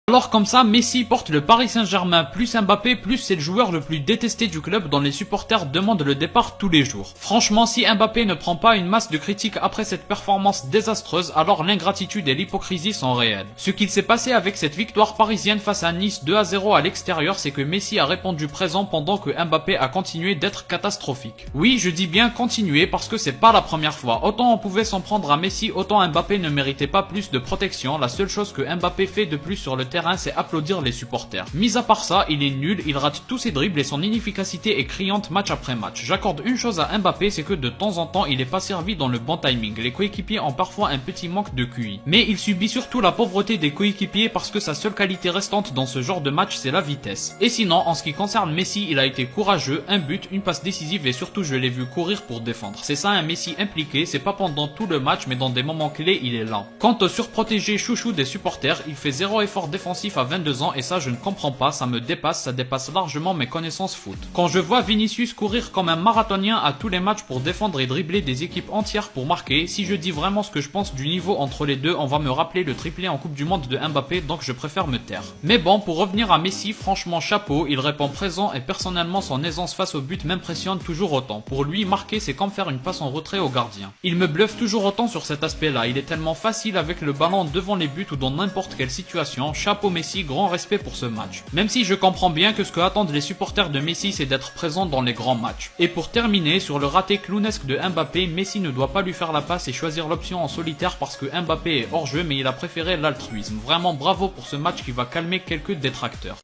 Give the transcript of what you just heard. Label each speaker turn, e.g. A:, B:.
A: Alors comme ça, Messi porte le Paris Saint-Germain plus Mbappé plus c'est le joueur le plus détesté du club dont les supporters demandent le départ tous les jours. Franchement, si Mbappé ne prend pas une masse de critiques après cette performance désastreuse, alors l'ingratitude et l'hypocrisie sont réelles. Ce qu'il s'est passé avec cette victoire parisienne face à Nice 2-0 à l'extérieur, c'est que Messi a répondu présent pendant que Mbappé a continué d'être catastrophique. Oui, je dis bien continuer parce que c'est pas la première fois. Autant on pouvait s'en prendre à Messi, autant Mbappé ne méritait pas plus de protection. La seule chose que Mbappé fait de plus sur le terrain, c'est applaudir les supporters. Mis à part ça, il est nul, il rate tous ses dribbles et son inefficacité est criante match après match. J'accorde une chose à Mbappé, c'est que de temps en temps, il est pas servi dans le bon timing. Les coéquipiers ont parfois un petit manque de QI. Mais il subit surtout la pauvreté des coéquipiers parce que sa seule qualité restante dans ce genre de match, c'est la vitesse. Et sinon, en ce qui concerne Messi, il a été courageux, un but, une passe décisive et surtout je l'ai vu courir pour défendre. C'est ça un Messi impliqué, c'est pas pendant tout le match mais dans des moments clés, il est lent. Quant au surprotégé chouchou des supporters, il fait zéro effort défensif à 22 ans et ça je ne comprends pas, ça me dépasse, ça dépasse largement mes connaissances foot. Quand je vois Vinicius courir comme un marathonien à tous les matchs pour défendre et dribbler des équipes entières pour marquer, si je dis vraiment ce que je pense du niveau entre les deux, on va me rappeler le triplé en Coupe du Monde de Mbappé, donc je préfère me taire. Mais bon, pour revenir à Messi, franchement chapeau, il répond présent et personnellement son aisance face au but m'impressionne toujours autant. Pour lui, marquer c'est comme faire une passe en retrait au gardien. Il me bluffe toujours autant sur cet aspect-là, il est tellement facile avec le ballon devant les buts ou dans n'importe quelle situation. Chapeau Messi, grand respect pour ce match. Même si je comprends bien que ce que attendent les supporters de Messi c'est d'être présent dans les grands matchs. Et pour terminer, sur le raté clownesque de Mbappé, Messi ne doit pas lui faire la passe et choisir l'option en solitaire parce que Mbappé est hors jeu mais il a préféré l'altruisme. Vraiment bravo pour ce match qui va calmer quelques détracteurs.